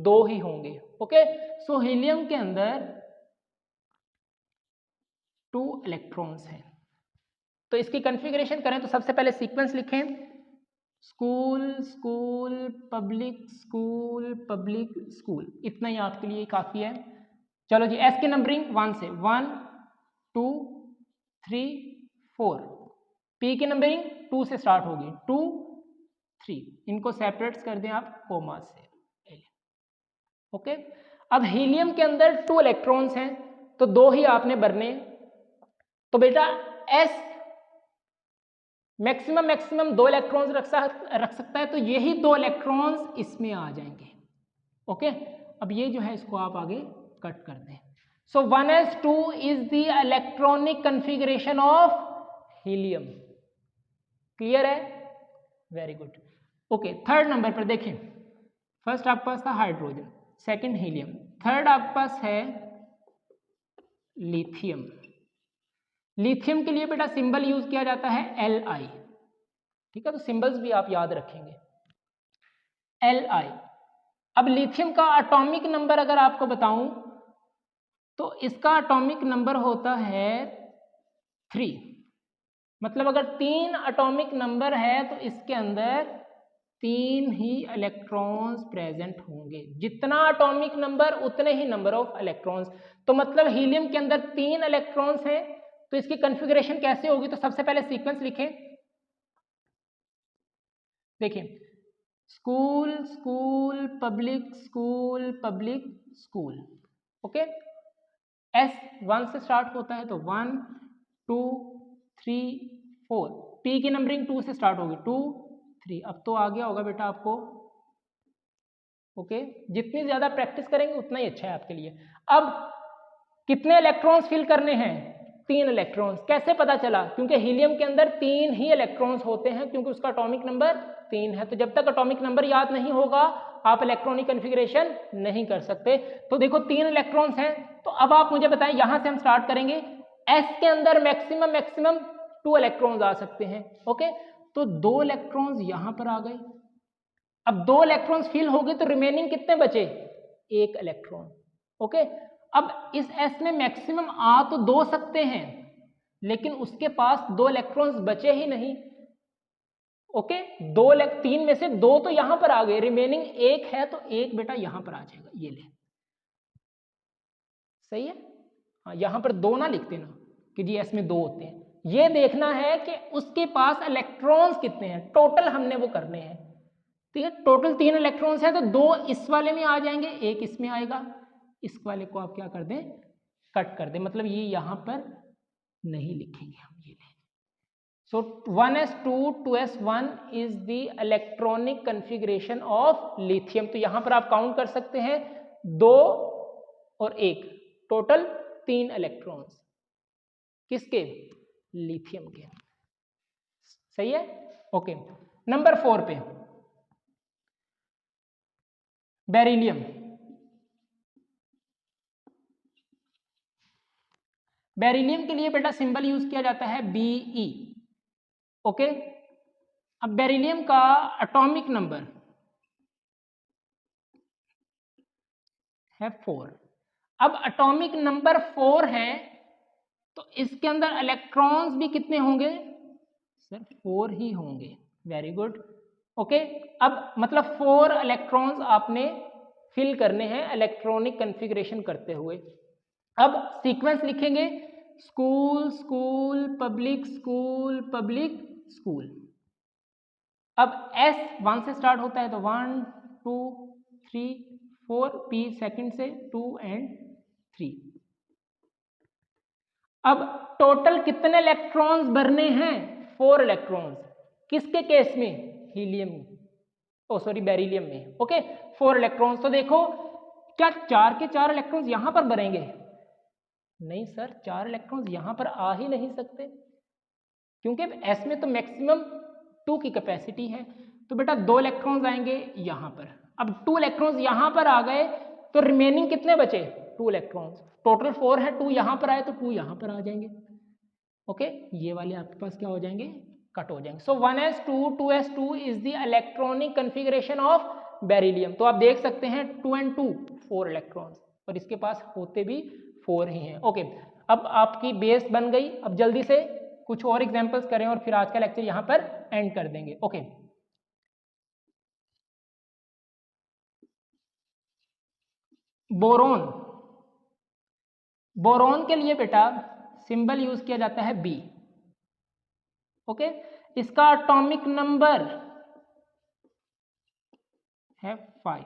2 ही होंगे। ओके, सो हीलियम के अंदर 2 इलेक्ट्रॉन्स हैं। तो इसकी कन्फिग्रेशन करें तो सबसे पहले सीक्वेंस लिखें, school school public school public school. इतना ही आपके लिए काफ़ी है। चलो जी, एस की नंबरिंग 1 से 1 2 3 4। पी की नंबरिंग 2 से स्टार्ट होगी, 2 3। इनको सेपरेट्स कर दें आप कोमा से। ओके, अब हीलियम के अंदर 2 इलेक्ट्रॉन्स हैं तो 2 ही आपने भरने। तो बेटा एस मैक्सिमम 2 इलेक्ट्रॉन्स रख सकता है, तो यही 2 इलेक्ट्रॉन्स इसमें आ जाएंगे। ओके, अब ये जो है इसको आप आगे कट कर दें। So 1s2 is the electronic configuration of helium. Clear है? Very good. Okay, third number पर देखें, फर्स्ट आपके पास था हाइड्रोजन, सेकंड हीलियम, थर्ड आपके पास है लिथियम। लिथियम के लिए बेटा सिंबल यूज किया जाता है Li। ठीक है, तो सिंबल्स भी आप याद रखेंगे, Li। अब लिथियम का एटॉमिक नंबर अगर आपको बताऊं तो इसका एटॉमिक नंबर होता है 3। मतलब अगर 3 एटॉमिक नंबर है तो इसके अंदर 3 ही इलेक्ट्रॉन्स प्रेजेंट होंगे। जितना एटॉमिक नंबर उतने ही नंबर ऑफ इलेक्ट्रॉन्स। तो मतलब हीलियम के अंदर 3 इलेक्ट्रॉन्स हैं, तो इसकी कन्फिग्रेशन कैसे होगी? तो सबसे पहले सीक्वेंस लिखें, देखिए, school school public school public school. Okay, S 1 से स्टार्ट होता है तो 1 2 3 4। पी की नंबरिंग 2 से स्टार्ट होगी, 2 3। अब तो आ गया होगा बेटा आपको। ओके, जितनी ज्यादा प्रैक्टिस करेंगे उतना ही अच्छा है आपके लिए। अब कितने इलेक्ट्रॉन्स फिल करने हैं? 3 इलेक्ट्रॉन्स। कैसे पता चला? क्योंकि हीलियम के अंदर 3 ही इलेक्ट्रॉन्स होते हैं, क्योंकि उसका एटॉमिक नंबर 3 है। तो जब तक एटॉमिक नंबर याद नहीं होगा आप इलेक्ट्रॉनिक कन्फिग्रेशन नहीं कर सकते। तो देखो 3 इलेक्ट्रॉन्स हैं, तो अब आप मुझे बताएं, यहां से हम स्टार्ट करेंगे। एस के अंदर मैक्सिमम 2 इलेक्ट्रॉन्स आ सकते हैं। ओके, तो 2 इलेक्ट्रॉन्स यहां पर आ गए। अब 2 इलेक्ट्रॉन्स फिल हो गए तो रिमेनिंग कितने बचे? 1 इलेक्ट्रॉन। ओके, अब इस एस में मैक्सिमम आ तो 2 सकते हैं, लेकिन उसके पास 2 इलेक्ट्रॉन्स बचे ही नहीं। ओके, 3 में से 2 तो यहां पर आ गए, रिमेनिंग 1 है, तो 1 बेटा यहां पर आ जाएगा। ये ले, सही है। हाँ, यहां पर 2 ना लिखते ना कि जी एस में 2 होते हैं। ये देखना है कि उसके पास इलेक्ट्रॉन्स कितने हैं, टोटल हमने वो करने हैं। ठीक है, टोटल 3 इलेक्ट्रॉन्स हैं, तो 2 इस वाले में आ जाएंगे, 1 इसमें आएगा। इस वाले को आप क्या कर दें? कट कर दें। मतलब ये यहां पर नहीं लिखेंगे हम। ये ले, सो 1s2 2s1 is the electronic configuration of lithium. तो यहां पर आप काउंट कर सकते हैं 2 और 1, टोटल 3 इलेक्ट्रॉन्स। किसके? लिथियम के। सही है। ओके, नंबर 4 पे बेरिलियम। बेरिलियम के लिए बेटा सिंबल यूज किया जाता है Be। ओके, अब बेरिलियम का एटॉमिक नंबर है 4। अब एटॉमिक नंबर 4 है तो इसके अंदर इलेक्ट्रॉन्स भी कितने होंगे? सर 4 ही होंगे। Very good. ओके, अब मतलब 4 इलेक्ट्रॉन्स आपने फिल करने हैं इलेक्ट्रॉनिक कन्फिग्रेशन करते हुए। अब सीक्वेंस लिखेंगे, school school public school public school. अब S 1 से स्टार्ट होता है तो 1 2 3 4, P सेकंड से 2 एंड 3। अब टोटल कितने इलेक्ट्रॉन्स भरने हैं? 4 इलेक्ट्रॉन्स। किसके केस में? हीलियम, बेरिलियम में। Okay, 4 electrons. तो देखो क्या 4 के 4 इलेक्ट्रॉन्स यहां पर भरेंगे? नहीं सर, 4 इलेक्ट्रॉन्स यहां पर आ ही नहीं सकते, क्योंकि S में तो मैक्सिमम 2 की कैपेसिटी है। तो बेटा 2 इलेक्ट्रॉन्स आएंगे यहां पर। अब 2 इलेक्ट्रॉन्स यहां पर आ गए तो रिमेनिंग कितने बचे? 2 इलेक्ट्रॉन्स। टोटल 4 है, 2 यहां पर आए तो 2 यहां पर आ जाएंगे। ओके, ये वाले आपके पास क्या हो जाएंगे? कट हो जाएंगे। सो 1s2 2s2 is the electronic configuration of beryllium. तो आप देख सकते हैं 2 and 2 4 इलेक्ट्रॉन्स, और इसके पास होते भी 4 ही हैं। ओके, अब आपकी बेस बन गई। अब जल्दी से कुछ और एग्जांपल्स करें और फिर आज का लेक्चर यहां पर एंड कर देंगे। Okay, boron. बोरोन के लिए बेटा सिंबल यूज किया जाता है B। ओके, इसका एटॉमिक नंबर है 5।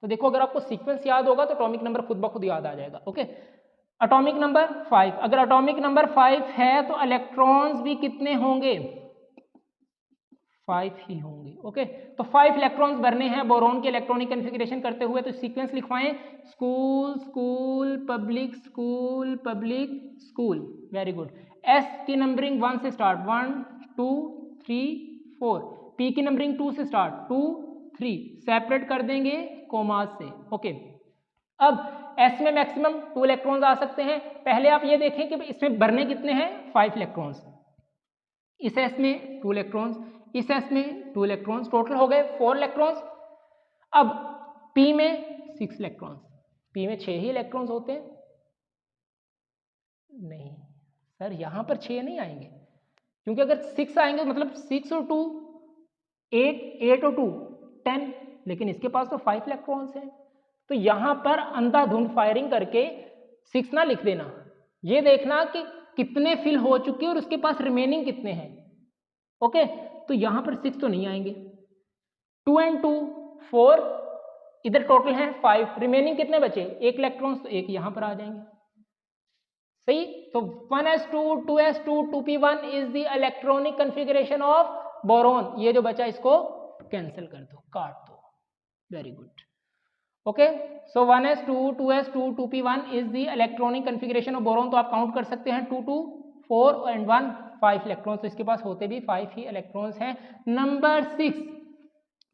तो देखो अगर आपको सीक्वेंस याद होगा तो एटॉमिक नंबर खुद ब खुद याद आ जाएगा। Okay, atomic number 5। अगर एटॉमिक नंबर 5 है तो इलेक्ट्रॉन्स भी कितने होंगे? 5 ही होंगे। ओके, तो 5 इलेक्ट्रॉन्स भरने हैं बोरोन के इलेक्ट्रॉनिक कन्फिगरेशन करते हुए। तो सीक्वेंस लिखवाएं, school school public school public school. Very good. S की नंबरिंग 1 से स्टार्ट, 1 2 3 4। P की नंबरिंग 2 से स्टार्ट, 2 3। सेपरेट कर देंगे कोमास से। ओके, अब S में मैक्सिमम 2 इलेक्ट्रॉन्स आ सकते हैं। पहले आप ये देखें कि इसमें भरने कितने हैं? 5 इलेक्ट्रॉन्स। इस S में 2 इलेक्ट्रॉन्स, इस S में 2 इलेक्ट्रॉन्स, टोटल हो गए 4 इलेक्ट्रॉन्स। अब P में 6 इलेक्ट्रॉन्स। P में 6 ही इलेक्ट्रॉन्स होते हैं? नहीं सर, यहां पर 6 नहीं आएंगे, क्योंकि अगर 6 आएंगे मतलब 6 और 2 8, 8 और 2 10, लेकिन इसके पास तो 5 इलेक्ट्रॉन्स हैं। तो यहां पर अंधाधुंध फायरिंग करके 6 ना लिख देना, ये देखना कि कितने फिल हो चुके हैं और उसके पास रिमेनिंग कितने हैं। ओके, तो यहां पर 6 तो नहीं आएंगे। 2 and 2 4, इधर टोटल है 5, रिमेनिंग कितने बचे? 1 इलेक्ट्रॉन्स, तो 1 यहां पर आ जाएंगे। सही, तो 1s2 2s2 2p1 is the electronic configuration of boron. ये जो बचा इसको कैंसिल कर दो, काट दो। Very good. Okay, so 1s2 2s2 2p1 is the electronic configuration of boron. तो आप काउंट कर सकते हैं 2 2 4 एंड 1 5 इलेक्ट्रॉन्स। तो इसके पास होते भी 5 ही इलेक्ट्रॉन्स हैं। नंबर 6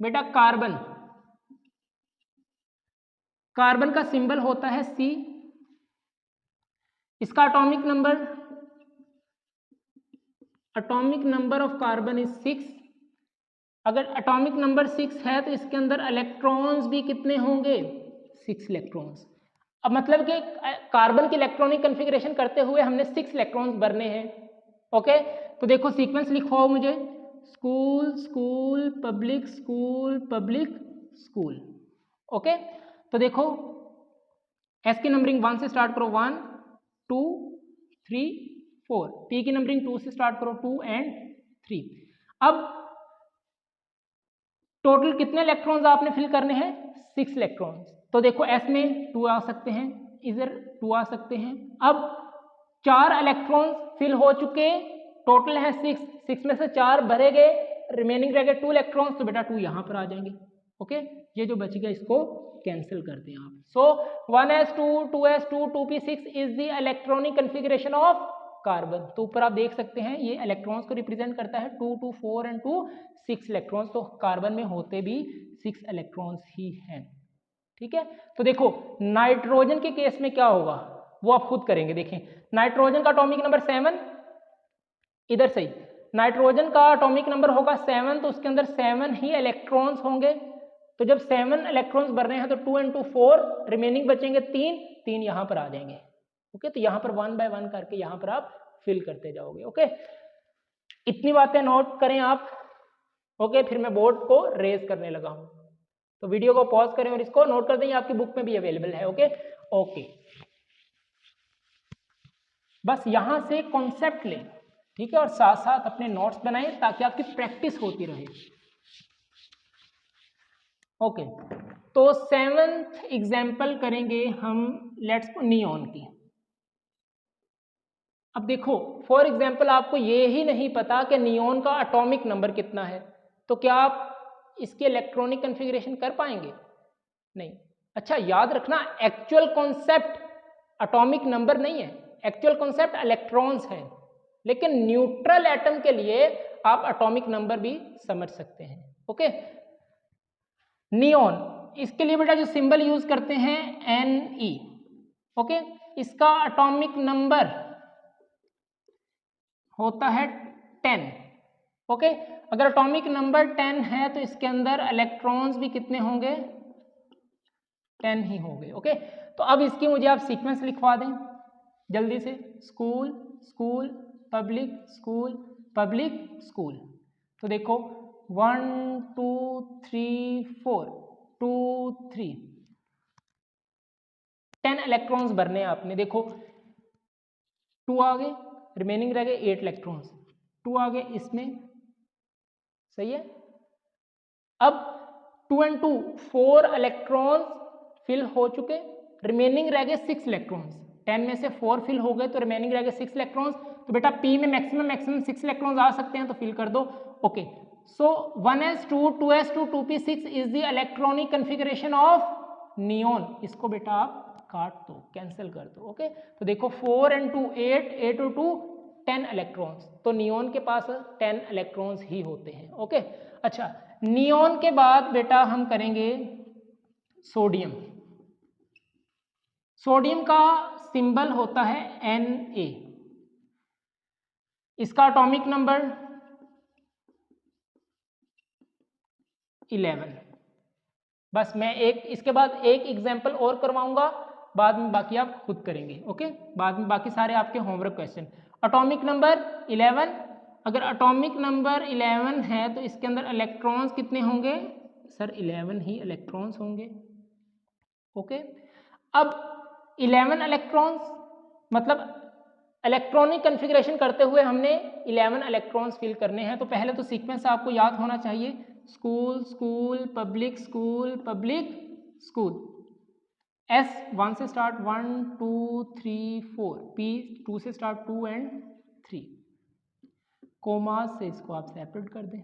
बेटा कार्बन। कार्बन का सिंबल होता है C। इसका atomic number of carbon is 6। अगर एटॉमिक नंबर 6 है तो इसके अंदर इलेक्ट्रॉन्स भी कितने होंगे? 6 इलेक्ट्रॉन्स। अब मतलब कि कार्बन की इलेक्ट्रॉनिक कन्फिगरेशन करते हुए हमने 6 इलेक्ट्रॉन्स भरने हैं। ओके, तो देखो सीक्वेंस लिखवाओ मुझे, school school public school public school. Okay, तो देखो S की नंबरिंग 1 से स्टार्ट करो, 1 2 3 4। P की नंबरिंग 2 से स्टार्ट करो, 2 एंड 3। अब टोटल कितने इलेक्ट्रॉन्स आपने फिल करने हैं? 6 इलेक्ट्रॉन्स। तो देखो S में 2 आ सकते हैं, इधर 2 आ सकते हैं। अब 4 इलेक्ट्रॉन्स फिल हो चुके, टोटल है 6 में से 4 भरे गए, रिमेनिंग रह गए 2 इलेक्ट्रॉन्स। तो बेटा 2 यहां पर आ जाएंगे। ओके, ये जो बच गया इसको कैंसिल कर दें आप। सो 1s2 2s2 2p6 is the electronic configuration of carbon. तो ऊपर आप देख सकते हैं ये इलेक्ट्रॉन्स को रिप्रेजेंट करता है, 2 2 4 एंड 2 6 इलेक्ट्रॉन्स। तो कार्बन में होते भी 6 इलेक्ट्रॉन्स ही हैं। ठीक है, तो देखो नाइट्रोजन के केस में क्या होगा वो आप खुद करेंगे। देखें, नाइट्रोजन का एटॉमिक नंबर 7, इधर सही, नाइट्रोजन का एटॉमिक नंबर होगा 7, तो उसके अंदर 7 ही इलेक्ट्रॉन्स होंगे। तो जब 7 इलेक्ट्रॉन्स भर रहे हैं तो 2 and 2 4, रिमेनिंग बचेंगे 3 यहां पर आ जाएंगे। ओके, तो यहां पर 1 by 1 करके यहां पर आप फिल करते जाओगे। ओके, इतनी बातें नोट करें आप। ओके, फिर मैं बोर्ड को रेज करने लगा हूं, तो वीडियो को पॉज करें और इसको नोट कर दें, आपकी बुक में भी अवेलेबल है। Okay okay. बस यहां से कॉन्सेप्ट लें, ठीक है, और साथ साथ अपने नोट्स बनाएं ताकि आपकी प्रैक्टिस होती रहे। ओके, तो 7th एग्जाम्पल करेंगे हम, लेट्स नियॉन की। अब देखो, फॉर एग्जाम्पल आपको ये ही नहीं पता कि नियॉन का एटॉमिक नंबर कितना है, तो क्या आप इसके इलेक्ट्रॉनिक कॉन्फ़िगरेशन कर पाएंगे? नहीं। अच्छा, याद रखना, एक्चुअल कॉन्सेप्ट एटॉमिक नंबर नहीं है, एक्चुअल कॉन्सेप्ट इलेक्ट्रॉन्स है, लेकिन न्यूट्रल एटम के लिए आप एटॉमिक नंबर भी समझ सकते हैं। ओके, नियॉन, इसके लिए बेटा जो सिंबल यूज करते हैं Ne। ओके, इसका एटॉमिक नंबर होता है 10। ओके, अगर एटॉमिक नंबर 10 है तो इसके अंदर इलेक्ट्रॉन्स भी कितने होंगे? 10 ही होंगे। ओके, तो अब इसकी मुझे आप सीक्वेंस लिखवा दें जल्दी से। School, school, public, school, public, school. तो देखो 1 2 3 4 2 3 10 इलेक्ट्रॉन्स भरने हैं आपने। देखो 2 आ गए, रिमेनिंग रह गए 8 इलेक्ट्रॉन्स। 2 आ गए इसमें, सही है। अब 2 and 2 4 इलेक्ट्रॉन्स फिल हो चुके, रिमेनिंग रह गए 6 इलेक्ट्रॉन्स। 10 में से 4 फिल हो गए तो रिमेनिंग रह गए 6 इलेक्ट्रॉन्स। तो बेटा P में मैक्सिमम 6 इलेक्ट्रॉन्स आ सकते हैं, तो फिल कर दो। Okay, so 1s2 2s2 2p6 is the electronic configuration of neon. इसको बेटा आप काट दो, कैंसिल कर दो। ओके, तो देखो 4 and 2 8, 8 और 2 10 इलेक्ट्रॉन्स। तो नियॉन के पास 10 इलेक्ट्रॉन्स ही होते हैं। ओके, अच्छा, नियॉन के बाद बेटा हम करेंगे सोडियम। सोडियम का सिंबल होता है Na। इसका एटॉमिक नंबर 11। बस मैं इसके बाद एक एग्जाम्पल और करवाऊंगा, बाद में बाकी आप खुद करेंगे। ओके, बाद में बाकी सारे आपके होमवर्क क्वेश्चन। एटॉमिक नंबर 11, अगर एटॉमिक नंबर 11 है तो इसके अंदर इलेक्ट्रॉन्स कितने होंगे? सर 11 ही इलेक्ट्रॉन्स होंगे। ओके, अब 11 इलेक्ट्रॉन्स मतलब इलेक्ट्रॉनिक कॉन्फ़िगरेशन करते हुए हमने 11 इलेक्ट्रॉन्स फिल करने हैं। तो पहले तो सीक्वेंस आपको याद होना चाहिए, school, school, public, school, public, school. S 1 से स्टार्ट 1 2 3 4, P 2 से स्टार्ट 2 and 3। कोमास से इसको आप सेपरेट कर दें।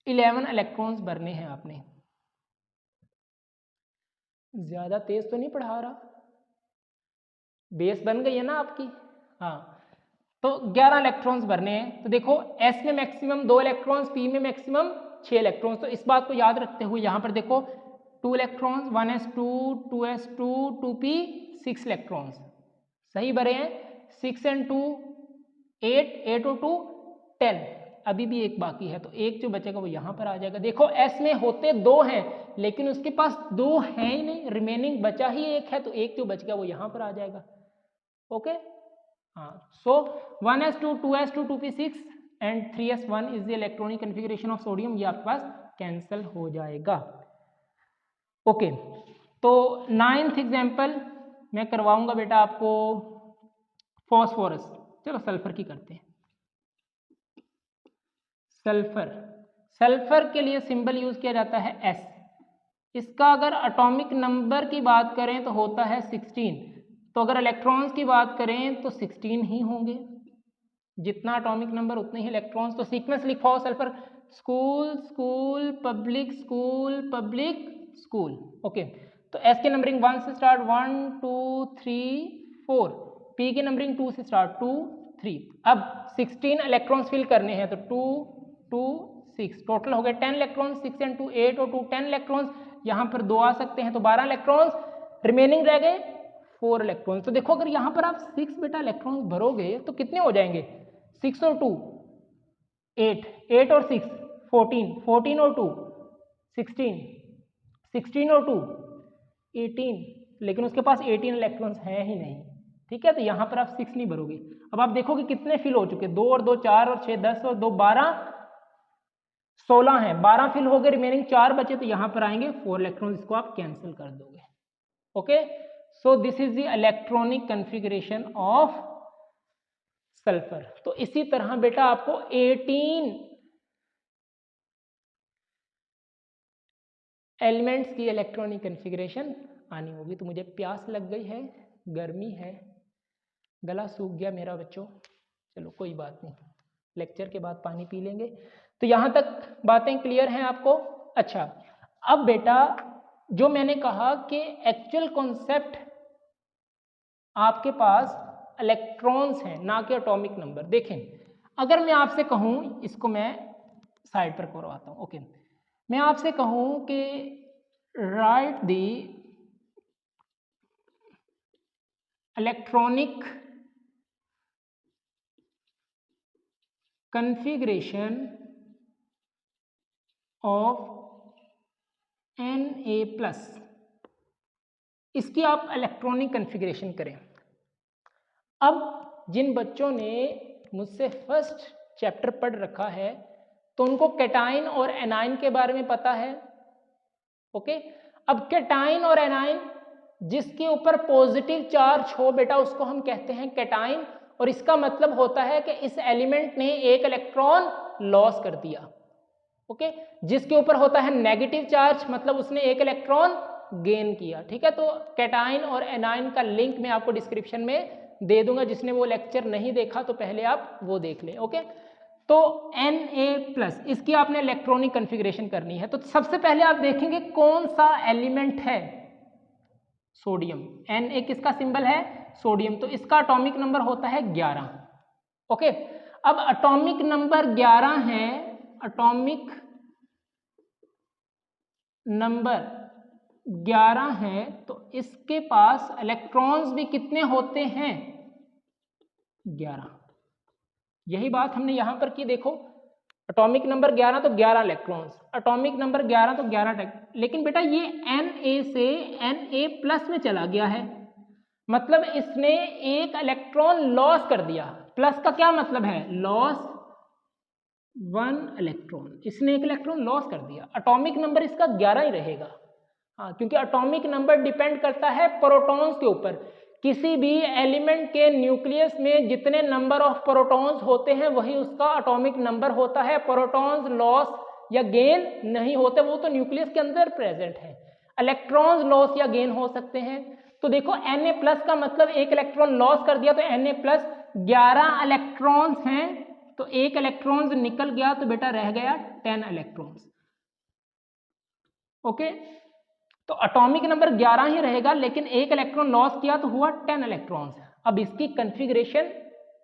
11 इलेक्ट्रॉन्स भरने हैं आपने। ज्यादा तेज तो नहीं पढ़ा रहा, बेस बन गई है ना आपकी? हाँ, तो 11 इलेक्ट्रॉन्स भरने हैं। तो देखो S में मैक्सिमम 2 इलेक्ट्रॉन्स, P में मैक्सिमम 6 इलेक्ट्रॉन्स। तो इस बात को याद रखते हुए यहाँ पर देखो 2 electrons, 1s2 2s2 2p 6 electrons सही भरे हैं। 6 and 2 8, 8 और 2 10। अभी भी एक बाकी है, तो एक जो बचेगा वो यहाँ पर आ जाएगा। देखो S में होते 2 हैं लेकिन उसके पास 2 हैं ही नहीं, रिमेनिंग बचा ही एक है, तो एक जो बच गया वो यहाँ पर आ जाएगा। ओके, हाँ, सो 1s2 2s2 2p6 and 3s1 is the electronic configuration of sodium. ये आपके पास कैंसिल हो जाएगा। ओके, तो 9th एग्जाम्पल मैं करवाऊंगा बेटा आपको फॉस्फोरस। चलो सल्फर की करते हैं। सल्फर, सल्फर के लिए सिंबल यूज किया जाता है S। इसका अगर एटॉमिक नंबर की बात करें तो होता है 16। तो अगर इलेक्ट्रॉन्स की बात करें तो 16 ही होंगे, जितना एटॉमिक नंबर उतने ही इलेक्ट्रॉन्स। तो सीक्वेंस लिखवाओ sulphur, school, school, public, school, public, school. Okay, तो S की नंबरिंग 1 से स्टार्ट 1 2 3 4, P की नंबरिंग 2 से स्टार्ट 2 3। अब 16 इलेक्ट्रॉन्स फिल करने हैं, तो 2 2 6 टोटल हो गए 10 इलेक्ट्रॉन्स। 6 and 2 8 और 2 10 इलेक्ट्रॉन्स। यहाँ पर 2 आ सकते हैं तो 12 इलेक्ट्रॉन्स, रिमेनिंग रह गए 4 इलेक्ट्रॉन्स। तो देखो अगर यहाँ पर आप 6 बेटा इलेक्ट्रॉन्स भरोगे तो कितने हो जाएंगे? 6 और 2 8, 8 और 6 14, 14 और 2 16, 16 और 2 18, लेकिन उसके पास 18 इलेक्ट्रॉन्स हैं ही नहीं। ठीक है, तो यहाँ पर आप 6 नहीं भरोगे। अब आप देखोगे कितने फिल हो चुके, 2 और 2 4 और 6 10 और 2 12 16 हैं, 12 फिल हो गए, रिमेनिंग 4 बचे, तो यहाँ पर आएंगे 4 इलेक्ट्रॉन्स, इसको आप कैंसिल कर दोगे। Okay, so this is the electronic configuration of sulphur. तो इसी तरह बेटा आपको 18 एलिमेंट्स की इलेक्ट्रॉनिक कॉन्फ़िगरेशन आनी होगी। तो मुझे प्यास लग गई है, गर्मी है, गला सूख गया मेरा बच्चों, चलो कोई बात नहीं, लेक्चर के बाद पानी पी लेंगे। तो यहाँ तक बातें क्लियर हैं आपको? अच्छा, अब बेटा जो मैंने कहा कि एक्चुअल कॉन्सेप्ट आपके पास इलेक्ट्रॉन्स हैं ना कि एटॉमिक नंबर। देखें, अगर मैं आपसे कहूँ, इसको मैं साइड पर करवाता हूँ, ओके, मैं आपसे कहूँ कि right the electronic configuration of Na+, इसकी आप इलेक्ट्रॉनिक कॉन्फ़िगरेशन करें। अब जिन बच्चों ने मुझसे फर्स्ट चैप्टर पढ़ रखा है तो उनको कैटाइन और एनाइन के बारे में पता है, ओके। अब कैटाइन और एनाइन जिसके ऊपर पॉजिटिव चार्ज हो बेटा उसको हम कहते हैं कैटाइन, और इसका मतलब होता है कि इस एलिमेंट ने एक इलेक्ट्रॉन लॉस कर दिया, ओके। जिसके ऊपर होता है नेगेटिव चार्ज मतलब उसने एक इलेक्ट्रॉन गेन किया, ठीक है। तो कैटाइन और एनाइन का लिंक मैं आपको डिस्क्रिप्शन में दे दूंगा, जिसने वो लेक्चर नहीं देखा तो पहले आप वो देख लें, ओके। तो Na+, इसकी आपने इलेक्ट्रॉनिक कॉन्फ़िगरेशन करनी है। तो सबसे पहले आप देखेंगे कौन सा एलिमेंट है, सोडियम। Na किसका सिंबल है? सोडियम। तो इसका एटॉमिक नंबर होता है 11, ओके। अब एटॉमिक नंबर 11 है, एटॉमिक नंबर 11 है, तो इसके पास इलेक्ट्रॉन्स भी कितने होते हैं? 11। यही बात हमने यहां पर की, देखो एटॉमिक नंबर 11 तो 11 इलेक्ट्रॉन्स, एटॉमिक नंबर 11 तो 11 लेकिन बेटा ये Na से Na+ में चला गया है, मतलब इसने एक इलेक्ट्रॉन लॉस कर दिया। प्लस का क्या मतलब है? लॉस 1 इलेक्ट्रॉन, इसने एक इलेक्ट्रॉन लॉस कर दिया। एटॉमिक नंबर इसका 11 ही रहेगा, हाँ, क्योंकि एटॉमिक नंबर डिपेंड करता है प्रोटॉन्स के ऊपर। किसी भी एलिमेंट के न्यूक्लियस में जितने नंबर ऑफ प्रोटॉन्स होते हैं वही उसका एटॉमिक नंबर होता है। प्रोटॉन्स लॉस या गेन नहीं होते, वो तो न्यूक्लियस के अंदर प्रेजेंट है। इलेक्ट्रॉन्स लॉस या गेन हो सकते हैं। तो देखो Na+ का मतलब एक इलेक्ट्रॉन लॉस कर दिया, तो Na+ 11 इलेक्ट्रॉन्स हैं, तो एक इलेक्ट्रॉन्स निकल गया तो बेटा रह गया 10 इलेक्ट्रॉन्स, ओके। तो एटॉमिक नंबर 11 ही रहेगा, लेकिन एक इलेक्ट्रॉन लॉस किया तो हुआ 10 इलेक्ट्रॉन्स। अब इसकी कॉन्फ़िगरेशन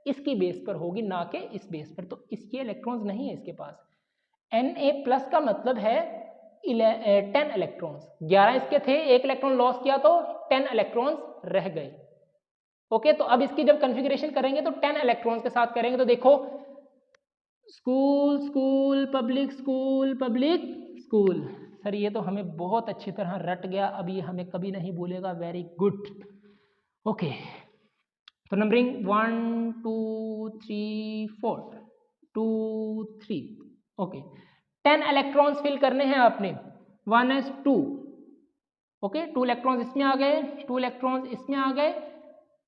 इसकी बेस पर होगी ना कि इस बेस पर, तो इसके इलेक्ट्रॉन्स नहीं है इसके पास। Na+ का मतलब है 10 इलेक्ट्रॉन्स, 11 इसके थे, एक इलेक्ट्रॉन लॉस किया तो 10 इलेक्ट्रॉन्स रह गए, ओके। तो अब इसकी जब कॉन्फ़िगरेशन करेंगे तो 10 इलेक्ट्रॉन्स के साथ करेंगे। तो देखो school school public school public school, sir ये तो हमें बहुत अच्छी तरह रट गया, अब ये हमें कभी नहीं भूलेगा, वेरी गुड, ओके। तो नंबरिंग 1 2 3 4 2 3, ओके। 10 इलेक्ट्रॉन्स फिल करने हैं आपने, 1s2, ओके। 2 इलेक्ट्रॉन्स इसमें आ गए, 2 इलेक्ट्रॉन्स इसमें आ गए,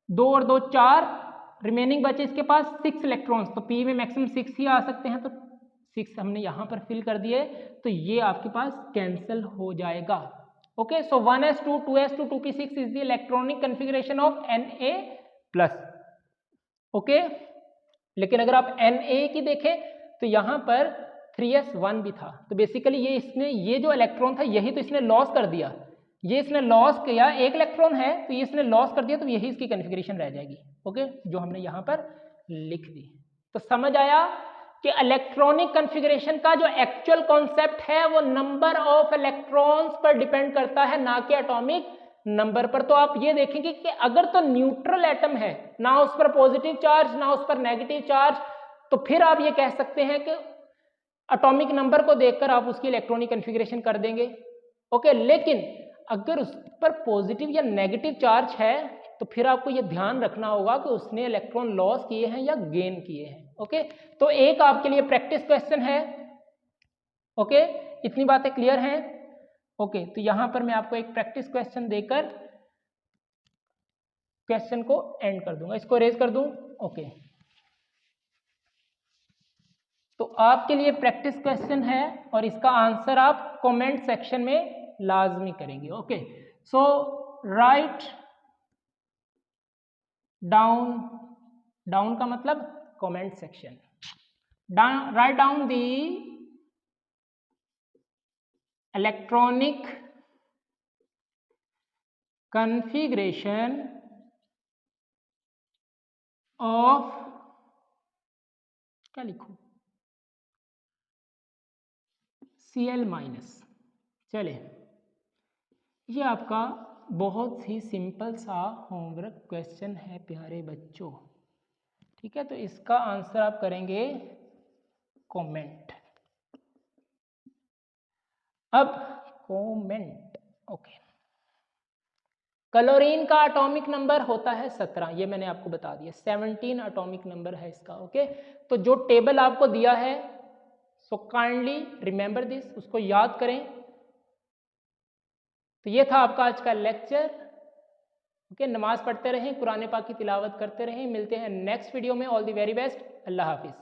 2 और 2 4, रिमेनिंग बचे इसके पास 6 इलेक्ट्रॉन्स। तो P में मैक्सिमम 6 ही आ सकते हैं, तो 6 हमने यहाँ पर फिल कर दिए, तो ये आपके पास कैंसिल हो जाएगा, okay. So 1s2 2s2 2p6 is the electronic configuration of Na+, okay. लेकिन अगर आप Na की देखें तो यहाँ पर 3s1 भी था, तो बेसिकली ये इसने ये जो इलेक्ट्रॉन था यही तो इसने लॉस कर दिया, ये इसने लॉस किया, एक इलेक्ट्रॉन है तो ये इसने लॉस कर दिया, तो यही इसकी कॉन्फ़िगरेशन रह जाएगी, ओके, जो हमने यहाँ पर लिख दी। तो समझ आया कि इलेक्ट्रॉनिक कॉन्फ़िगरेशन का जो एक्चुअल कॉन्सेप्ट है वो नंबर ऑफ इलेक्ट्रॉन्स पर डिपेंड करता है, ना कि एटॉमिक नंबर पर। तो आप ये देखेंगे कि अगर तो न्यूट्रल एटम है, ना उस पर पॉजिटिव चार्ज ना उस पर नेगेटिव चार्ज, तो फिर आप ये कह सकते हैं कि एटॉमिक नंबर को देखकर आप उसकी इलेक्ट्रॉनिक कॉन्फ़िगरेशन कर देंगे, ओके। लेकिन अगर उस पर पॉजिटिव या नेगेटिव चार्ज है तो फिर आपको ये ध्यान रखना होगा कि उसने इलेक्ट्रॉन लॉस किए हैं या गेन किए हैं, ओके। तो एक आपके लिए प्रैक्टिस क्वेश्चन है, ओके, इतनी बातें क्लियर हैं, ओके। तो यहां पर मैं आपको एक प्रैक्टिस क्वेश्चन देकर क्वेश्चन को एंड कर दूंगा, इसको रेज कर दूं। ओके, तो आपके लिए प्रैक्टिस क्वेश्चन है और इसका आंसर आप कमेंट सेक्शन में लाजमी करेंगे। ओके, सो राइट डाउन, डाउन का मतलब comment section, write down the electronic configuration of, क्या लिखूं, Cl माइनस। चले, ये आपका बहुत ही सिंपल सा होमवर्क क्वेश्चन है प्यारे बच्चों, ठीक है। तो इसका आंसर आप करेंगे कमेंट। अब कमेंट, ओके, क्लोरीन का एटॉमिक नंबर होता है 17, ये मैंने आपको बता दिया, 17 एटॉमिक नंबर है इसका। ओके, तो जो टेबल आपको दिया है, सो काइंडली रिमेंबर दिस, उसको याद करें। तो ये था आपका आज का लेक्चर। ओके, नमाज पढ़ते रहें, कुरान पाक की तिलावत करते रहें। मिलते हैं नेक्स्ट वीडियो में। All the very best, Allah Hafiz.